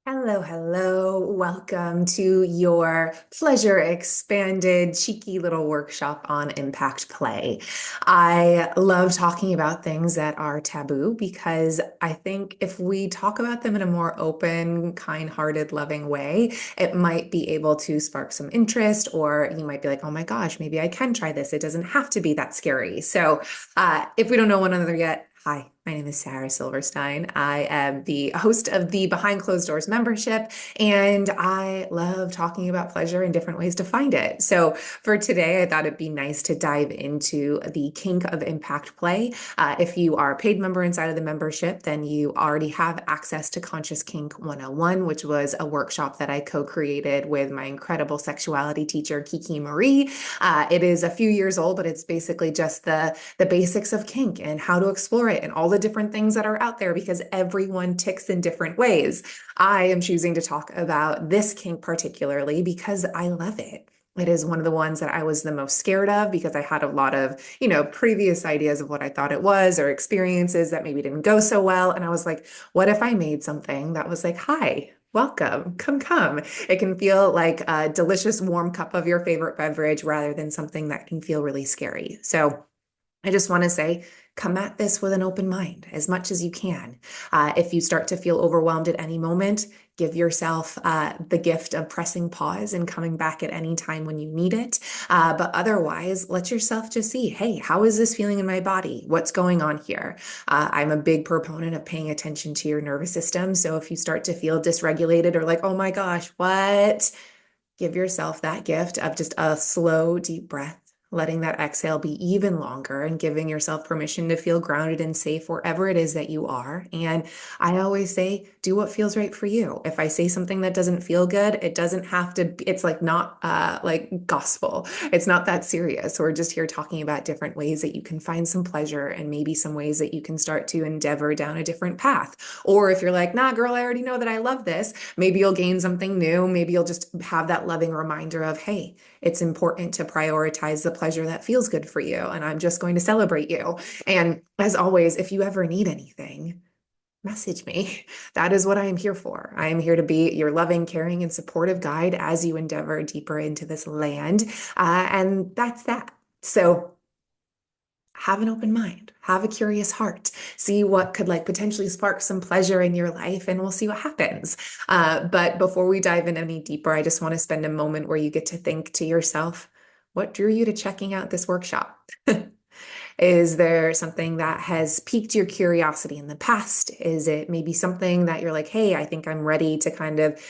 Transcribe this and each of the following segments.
Hello, hello. Welcome to your pleasure expanded, cheeky little workshop on impact play. I love talking about things that are taboo because I think if we talk about them in a more open, kind-hearted, loving way, it might be able to spark some interest, or you might be like, oh my gosh, maybe I can try this. It doesn't have to be that scary. If we don't know one another yet, hi, my name is Sarah Silverstein. I am the host of the Behind Closed Doors membership, and I love talking about pleasure and different ways to find it. So, for today, I thought it'd be nice to dive into the kink of impact play. If you are a paid member inside of the membership, then you already have access to Conscious Kink 101, which was a workshop that I co created with my incredible sexuality teacher, Kiki Marie. It is a few years old, but it's basically just the basics of kink and how to explore it and all the different things that are out there because everyone ticks in different ways. I am choosing to talk about this kink particularly because I love it. It is one of the ones that I was the most scared of because I had a lot of, previous ideas of what I thought it was or experiences that maybe didn't go so well. And I was like, what if I made something that was like, hi, welcome, come. It can feel like a delicious warm cup of your favorite beverage rather than something that can feel really scary. So I just want to say, come at this with an open mind as much as you can. If you start to feel overwhelmed at any moment, give yourself the gift of pressing pause and coming back at any time when you need it. But otherwise, let yourself just see, hey, how is this feeling in my body? What's going on here? I'm a big proponent of paying attention to your nervous system. So if you start to feel dysregulated or like, oh my gosh, what? Give yourself that gift of just a slow, deep breath, letting that exhale be even longer and giving yourself permission to feel grounded and safe wherever it is that you are. And I always say, do what feels right for you. If I say something that doesn't feel good, it doesn't have to, it's like not like gospel. It's not that serious. We're just here talking about different ways that you can find some pleasure and maybe some ways that you can start to endeavor down a different path. Or if you're like, nah, girl, I already know that I love this, maybe you'll gain something new. Maybe you'll just have that loving reminder of, hey, it's important to prioritize the pleasure that feels good for you. And I'm just going to celebrate you. And as always, if you ever need anything, message me. That is what I am here for. I am here to be your loving, caring, and supportive guide as you endeavor deeper into this land. And that's that. So, have an open mind, have a curious heart, see what could like potentially spark some pleasure in your life, and we'll see what happens. But before we dive in any deeper, I just want to spend a moment where you get to think to yourself, what drew you to checking out this workshop? Is there something that has piqued your curiosity in the past? Is it maybe something that you're like, hey, I think I'm ready to kind of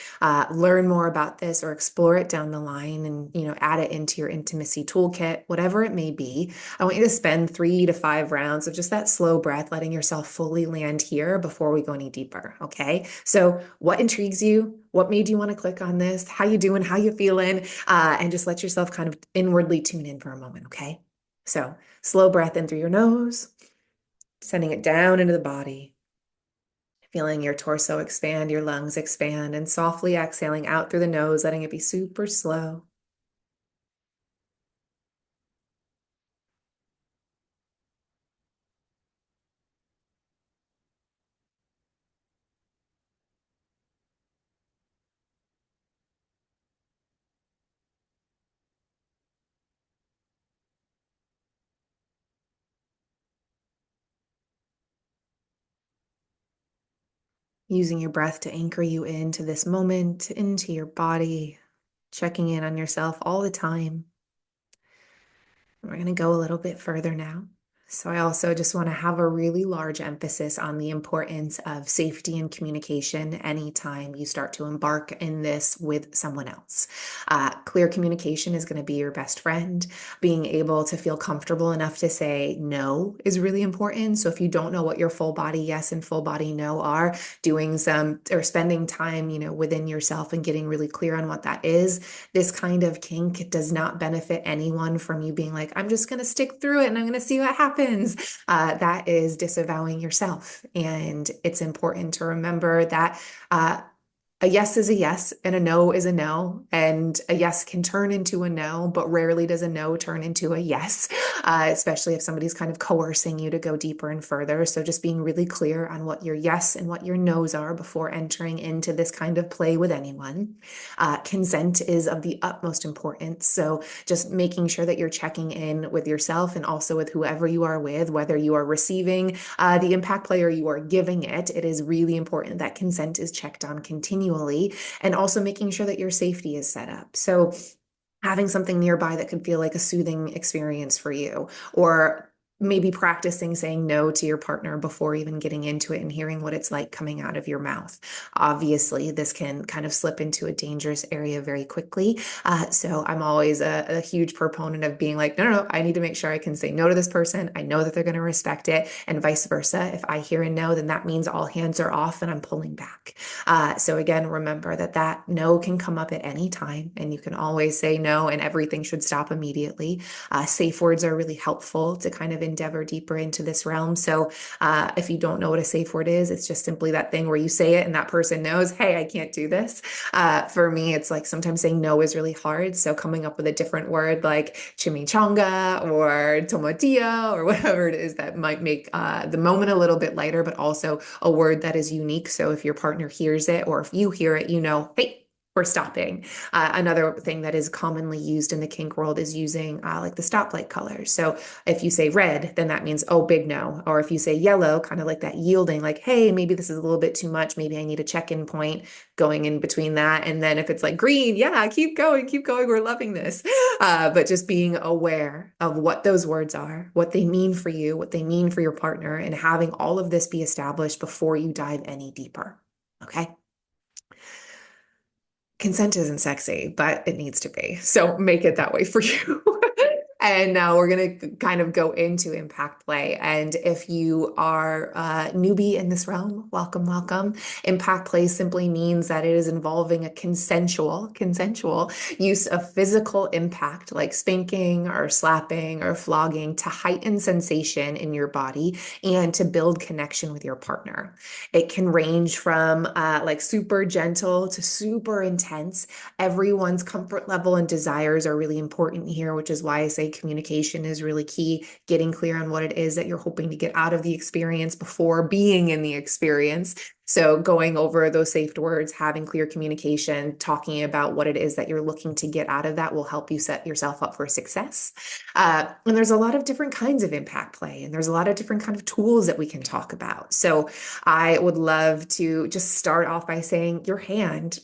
learn more about this or explore it down the line and, add it into your intimacy toolkit, whatever it may be. I want you to spend 3 to 5 rounds of just that slow breath, letting yourself fully land here before we go any deeper. Okay. So what intrigues you? What made you want to click on this? How you doing? How you feeling? And just let yourself kind of inwardly tune in for a moment. Okay. So slow breath in through your nose, sending it down into the body, feeling your torso expand, your lungs expand, and softly exhaling out through the nose, letting it be super slow. Using your breath to anchor you into this moment, into your body, checking in on yourself all the time. We're going to go a little bit further now. So I also just want to have a really large emphasis on the importance of safety and communication anytime you start to embark in this with someone else. Clear communication is going to be your best friend. Being able to feel comfortable enough to say no is really important. So if you don't know what your full body yes and full body no are, doing some or spending time, within yourself and getting really clear on what that is. This kind of kink does not benefit anyone from you being like, I'm just going to stick through it and I'm going to see what happens. That is disavowing yourself. And it's important to remember that a yes is a yes and a no is a no. And a yes can turn into a no, but rarely does a no turn into a yes, especially if somebody's kind of coercing you to go deeper and further. So just being really clear on what your yes and what your no's are before entering into this kind of play with anyone. Consent is of the utmost importance. So just making sure that you're checking in with yourself and also with whoever you are with, whether you are receiving the impact play or you are giving it. It is really important that consent is checked on continually and also making sure that your safety is set up. So having something nearby that could feel like a soothing experience for you, or maybe practicing saying no to your partner before even getting into it and hearing what it's like coming out of your mouth. Obviously, this can kind of slip into a dangerous area very quickly. So I'm always a huge proponent of being like, no, no, no, I need to make sure I can say no to this person. I know that they're going to respect it, and vice versa. If I hear a no, then that means all hands are off and I'm pulling back. So again, remember that that no can come up at any time, and you can always say no, and everything should stop immediately. Safe words are really helpful to kind of endeavor deeper into this realm. So if you don't know what a safe word is, it's just simply that thing where you say it and that person knows, hey, I can't do this. For me, it's like sometimes saying no is really hard. So coming up with a different word like chimichanga or tomatillo or whatever it is that might make the moment a little bit lighter, but also a word that is unique. So if your partner hears it or if you hear it, you know, hey, we're stopping. Another thing that is commonly used in the kink world is using like the stoplight colors. So if you say red, then that means, oh, big no. Or if you say yellow, kind of like that yielding, like, hey, maybe this is a little bit too much. Maybe I need a check-in point going in between that. And then if it's like green, yeah, keep going, keep going. We're loving this. But just being aware of what those words are, what they mean for you, what they mean for your partner, and having all of this be established before you dive any deeper. Okay. Consent isn't sexy, but it needs to be. So make it that way for you. And now we're going to kind of go into impact play. And if you are a newbie in this realm, welcome, welcome. Impact play simply means that it is involving a consensual use of physical impact, like spanking or slapping or flogging, to heighten sensation in your body and to build connection with your partner. It can range from like super gentle to super intense. Everyone's comfort level and desires are really important here, which is why I say communication is really key. Getting clear on what it is that you're hoping to get out of the experience before being in the experience. So going over those safe words, having clear communication, talking about what it is that you're looking to get out of that will help you set yourself up for success. And there's a lot of different kinds of impact play, and there's a lot of different kind of tools that we can talk about. So I would love to just start off by saying your hand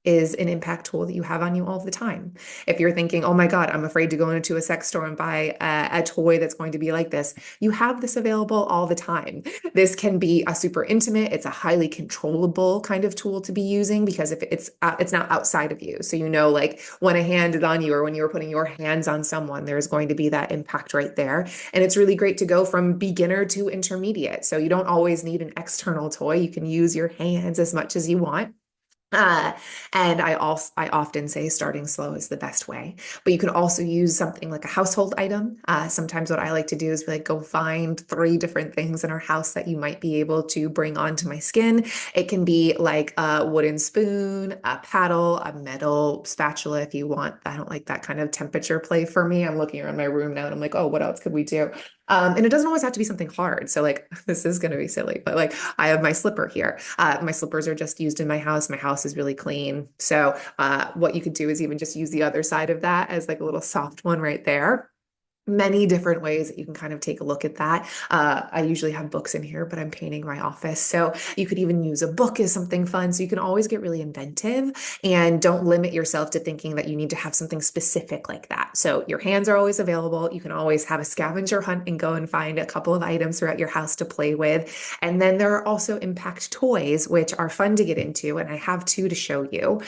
is an impact tool that you have on you all the time. If you're thinking, oh my God, I'm afraid to go into a sex store and buy a toy that's going to be like this, you have this available all the time. This can be a super intimate, it's a highly controllable kind of tool to be using because if it's not outside of you. So you know, like when a hand is on you or when you're putting your hands on someone, there's going to be that impact right there. And it's really great to go from beginner to intermediate. So you don't always need an external toy. You can use your hands as much as you want. Uh, and I often say starting slow is the best way, but you can also use something like a household item. Sometimes what I like to do is like go find three different things in our house that you might be able to bring onto my skin. It can be like a wooden spoon, a paddle, a metal spatula if you want. I don't like that kind of temperature play for me. I'm looking around my room now and I'm like, oh, what else could we do? And it doesn't always have to be something hard. So like, this is going to be silly, but like I have my slipper here. My slippers are just used in my house. My house is really clean. So what you could do is even just use the other side of that as like a little soft one right there. Many different ways that you can kind of take a look at that. I usually have books in here, but I'm painting my office. So you could even use a book as something fun. So you can always get really inventive and don't limit yourself to thinking that you need to have something specific like that. So your hands are always available. You can always have a scavenger hunt and go and find a couple of items throughout your house to play with. And then there are also impact toys, which are fun to get into. And I have two to show you.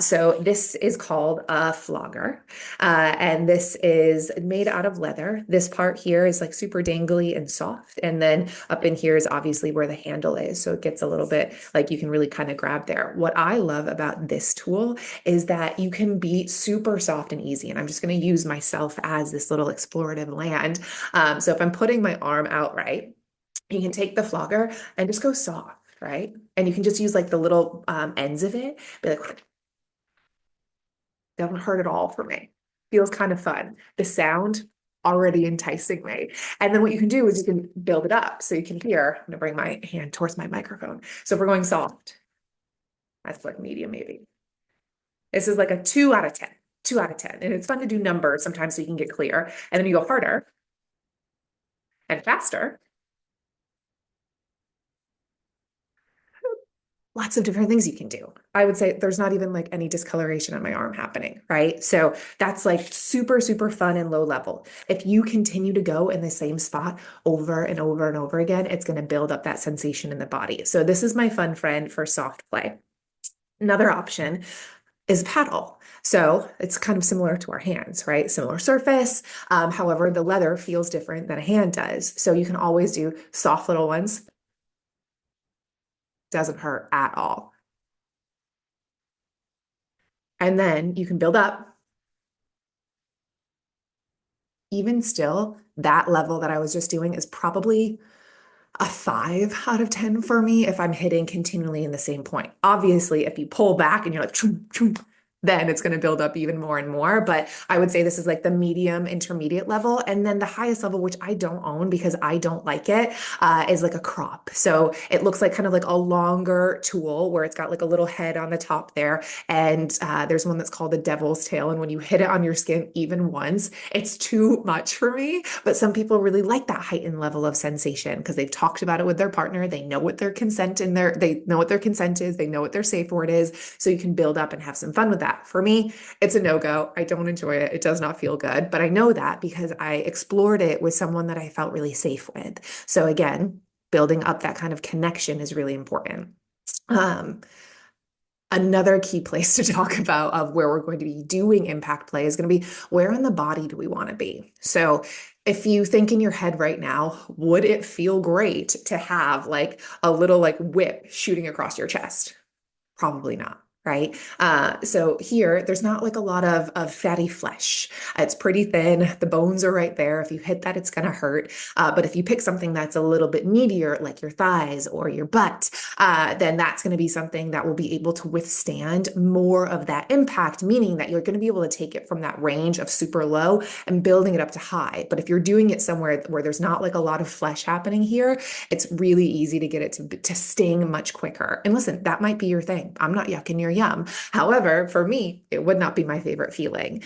So this is called a flogger. And this is made out of leather. This part here is like super dangly and soft. And then up in here is obviously where the handle is. So it gets a little bit like you can really kind of grab there. What I love about this tool is that you can be super soft and easy. And I'm just going to use myself as this little explorative land. So if I'm putting my arm out right, you can take the flogger and just go soft. right? And you can just use like the little ends of it, be like, doesn't hurt at all for me. Feels kind of fun. The sound already enticing me. And then what you can do is you can build it up. So you can hear, I'm gonna bring my hand towards my microphone. So if we're going soft, that's like medium maybe. This is like a 2 out of 10, 2 out of 10. And it's fun to do numbers sometimes so you can get clear. And then you go harder and faster. Lots of different things you can do. I would say there's not even like any discoloration on my arm happening, right? So that's like super, super fun and low level. If you continue to go in the same spot over and over and over again, it's going to build up that sensation in the body. So this is my fun friend for soft play. Another option is paddle. So it's kind of similar to our hands, right? Similar surface. However, the leather feels different than a hand does. So you can always do soft little ones. Doesn't hurt at all. And then you can build up. Even still, that level that I was just doing is probably a 5 out of 10 for me if I'm hitting continually in the same point. Obviously, if you pull back and you're like, choom, choom, then it's going to build up even more and more. But I would say this is like the medium intermediate level. And then the highest level, which I don't own because I don't like it, is like a crop. So it looks like kind of like a longer tool where it's got like a little head on the top there. And there's one that's called the devil's tail. And when you hit it on your skin even once, it's too much for me. But some people really like that heightened level of sensation because they've talked about it with their partner. They know what their consent in their, they know what their consent is. They know what their safe word is. So you can build up and have some fun with that. For me, it's a no-go. I don't enjoy it. It does not feel good. But I know that because I explored it with someone that I felt really safe with. So again, building up that kind of connection is really important. Um, Another key place to talk about of where we're going to be doing impact play is going to be where in the body do we want to be? So if you think in your head right now, would it feel great to have like a little like whip shooting across your chest? Probably not. Right. So here, there's not like a lot of fatty flesh. It's pretty thin. The bones are right there. If you hit that, it's going to hurt. But if you pick something that's a little bit meatier, like your thighs or your butt, then that's going to be something that will be able to withstand more of that impact, meaning that you're going to be able to take it from that range of super low and building it up to high. But if you're doing it somewhere where there's not like a lot of flesh happening here, it's really easy to get it to sting much quicker. And listen, that might be your thing. I'm not yucking your yum. However, for me, it would not be my favorite feeling.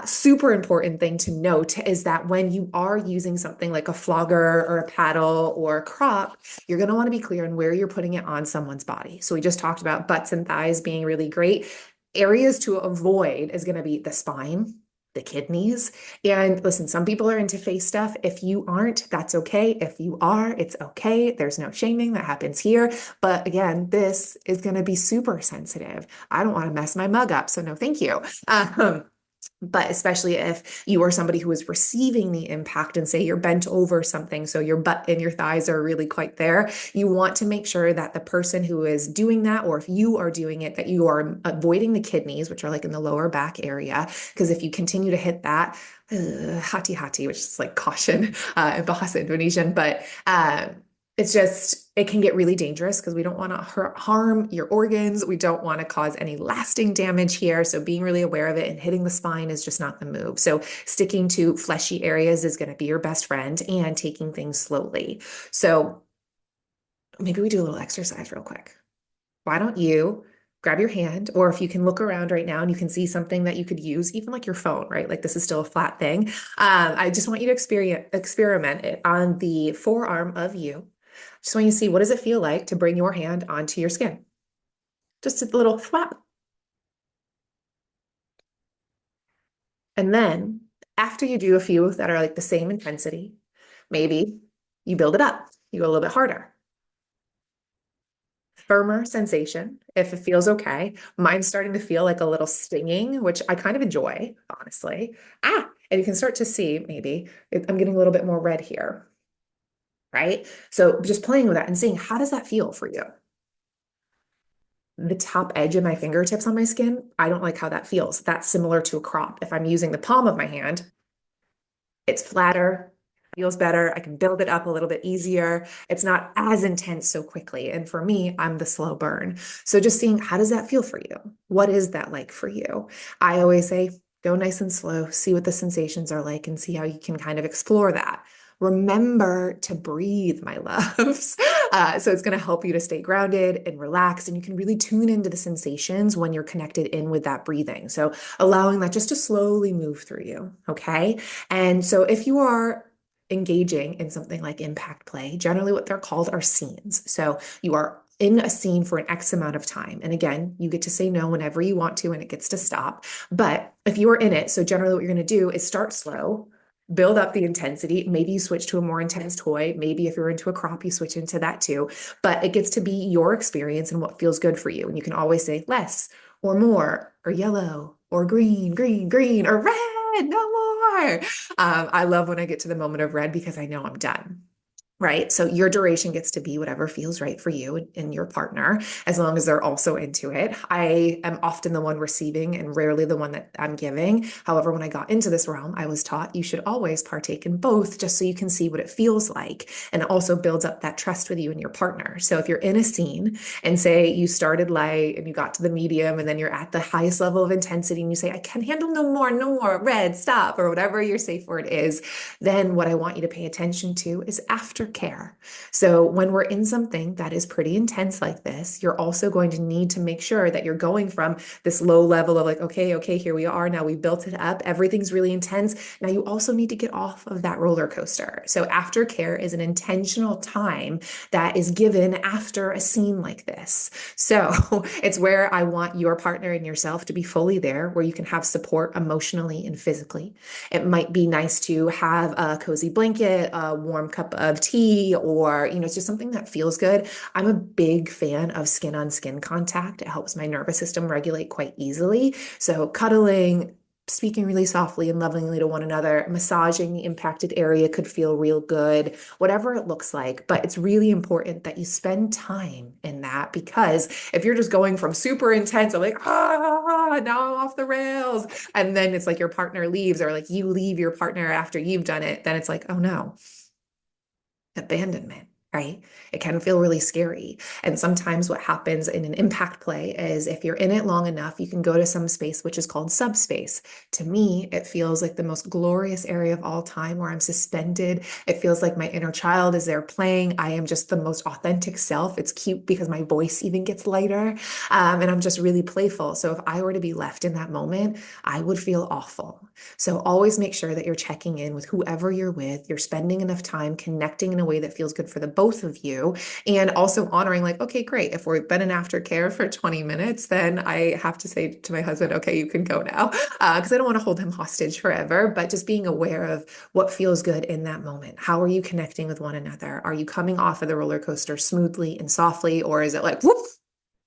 Super important thing to note is that when you are using something like a flogger or a paddle or a crop, you're going to want to be clear on where you're putting it on someone's body. So we just talked about butts and thighs being really great. Areas to avoid is going to be the spine, the kidneys. And listen, some people are into face stuff. If you aren't, that's okay. If you are, it's okay. There's no shaming that happens here. But again, this is going to be super sensitive. I don't want to mess my mug up. So no, thank you. But especially if you are somebody who is receiving the impact and say you're bent over something, so your butt and your thighs are really quite there, you want to make sure that the person who is doing that, or if you are doing it, that you are avoiding the kidneys, which are like in the lower back area. Because if you continue to hit that, hati-hati, which is like caution in Bahasa Indonesian, but it's just, it can get really dangerous because we don't want to harm your organs. We don't want to cause any lasting damage here. So being really aware of it and hitting the spine is just not the move. So sticking to fleshy areas is going to be your best friend and taking things slowly. So maybe we do a little exercise real quick. Why don't you grab your hand, or if you can look around right now and you can see something that you could use, even like your phone, right? Like this is still a flat thing. I just want you to experiment it on the forearm of you. Just want you to see what does it feel like to bring your hand onto your skin. Just a little flap. And then after you do a few that are like the same intensity, maybe you build it up. You go a little bit harder. Firmer sensation if it feels okay. Mine's starting to feel like a little stinging, which I kind of enjoy, honestly. And you can start to see maybe I'm getting a little bit more red here, right? So just playing with that and seeing how does that feel for you? The top edge of my fingertips on my skin, I don't like how that feels. That's similar to a crop. If I'm using the palm of my hand, it's flatter. feels better. I can build it up a little bit easier. It's not as intense so quickly. And for me, I'm the slow burn. So just seeing how does that feel for you? What is that like for you? I always say, go nice and slow, see what the sensations are like, and see how you can kind of explore that. Remember to breathe, my loves. So it's going to help you to stay grounded and relaxed, and you can really tune into the sensations when you're connected in with that breathing. So allowing that just to slowly move through you. Okay. And so if you are engaging in something like impact play, generally what they're called are scenes. So you are in a scene for an X amount of time. And again, you get to say no whenever you want to, and it gets to stop. But if you are in it, so generally what you're going to do is start slow, build up the intensity. Maybe you switch to a more intense toy. Maybe if you're into a crop, you switch into that too. But it gets to be your experience and what feels good for you. And you can always say less or more or yellow or green, green, green or red, no more. I love when I get to the moment of red because I know I'm done. Right. So your duration gets to be whatever feels right for you and your partner, as long as they're also into it. I am often the one receiving and rarely the one that I'm giving. However, when I got into this realm, I was taught you should always partake in both just so you can see what it feels like. And it also builds up that trust with you and your partner. So if you're in a scene and say you started light and you got to the medium and then you're at the highest level of intensity and you say, I can handle no more, red, stop, or whatever your safe word is, then what I want you to pay attention to is aftercare. So when we're in something that is pretty intense like this, you're also going to need to make sure that you're going from this low level of like, okay, here we are. Now we built it up. Everything's really intense. Now you also need to get off of that roller coaster. So aftercare is an intentional time that is given after a scene like this. So it's where I want your partner and yourself to be fully there, where you can have support emotionally and physically. It might be nice to have a cozy blanket, a warm cup of tea, or, it's just something that feels good. I'm a big fan of skin on skin contact. It helps my nervous system regulate quite easily. So cuddling, speaking really softly and lovingly to one another, massaging the impacted area could feel real good, whatever it looks like. But it's really important that you spend time in that, because if you're just going from super intense, I'm like, now I'm off the rails. And then it's like your partner leaves, or like you leave your partner after you've done it, then it's like, oh no, abandonment, right? It can feel really scary. And sometimes what happens in an impact play is if you're in it long enough, you can go to some space which is called subspace. To me, it feels like the most glorious area of all time where I'm suspended. It feels like my inner child is there playing. I am just the most authentic self. It's cute because my voice even gets lighter. And I'm just really playful. So if I were to be left in that moment, I would feel awful. So always make sure that you're checking in with whoever you're with. You're spending enough time connecting in a way that feels good for the both of you, and also honoring like, okay, great. If we've been in aftercare for 20 minutes, then I have to say to my husband, okay, you can go now, because I don't want to hold him hostage forever. But just being aware of what feels good in that moment. How are you connecting with one another? Are you coming off of the roller coaster smoothly and softly, or is it like, whoop,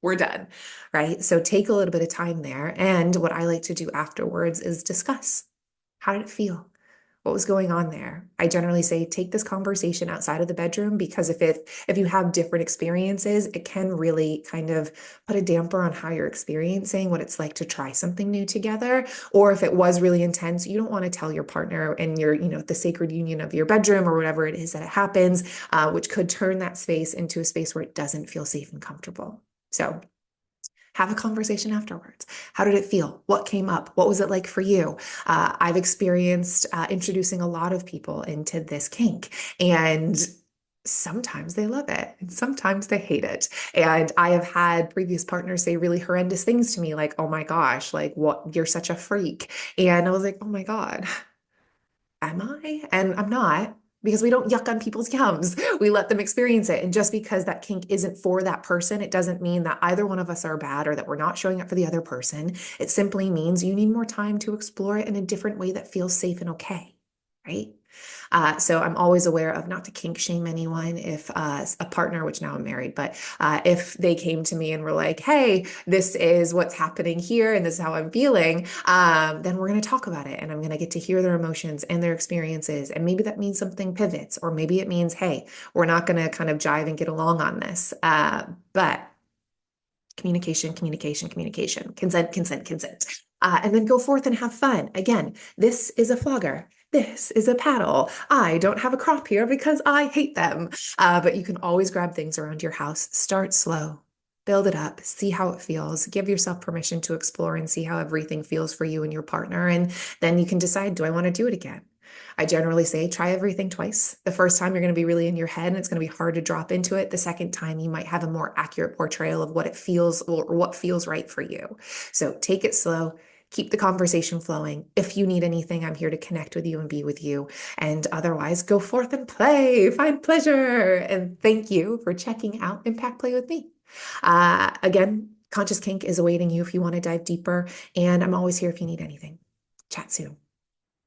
we're done, right? So take a little bit of time there. And what I like to do afterwards is discuss. How did it feel? What was going on there? I generally say take this conversation outside of the bedroom, because if you have different experiences, it can really kind of put a damper on how you're experiencing what it's like to try something new together. Or if it was really intense, you don't want to tell your partner in your, the sacred union of your bedroom or whatever it is that it happens, which could turn that space into a space where it doesn't feel safe and comfortable. So have a conversation afterwards. How did it feel? What came up? What was it like for you? I've experienced introducing a lot of people into this kink, and sometimes they love it and sometimes they hate it. And I have had previous partners say really horrendous things to me, like, oh my gosh, like, what, you're such a freak. And I was like, oh my God, am I? And I'm not, because we don't yuck on people's yums. We let them experience it. And just because that kink isn't for that person, it doesn't mean that either one of us are bad or that we're not showing up for the other person. It simply means you need more time to explore it in a different way that feels safe and okay, right? So I'm always aware of not to kink shame anyone. If a partner, which now I'm married, but if they came to me and were like, hey, this is what's happening here and this is how I'm feeling, then we're going to talk about it, and I'm going to get to hear their emotions and their experiences. And maybe that means something pivots, or maybe it means, hey, we're not going to kind of jive and get along on this. But communication, communication, communication, consent, consent, consent. And then go forth and have fun. Again, this is a flogger. This is a paddle. I don't have a crop here because I hate them. But you can always grab things around your house. Start slow. Build it up, see how it feels. Give yourself permission to explore and see how everything feels for you and your partner. And then you can decide, do I want to do it again? I generally say try everything twice. The first time you're going to be really in your head and it's going to be hard to drop into it. The second time you might have a more accurate portrayal of what it feels or what feels right for you. So take it slow. Keep the conversation flowing. If you need anything, I'm here to connect with you and be with you. And otherwise, go forth and play, find pleasure. And thank you for checking out Impact Play with me. Again, Conscious Kink is awaiting you if you want to dive deeper. And I'm always here if you need anything. Chat soon.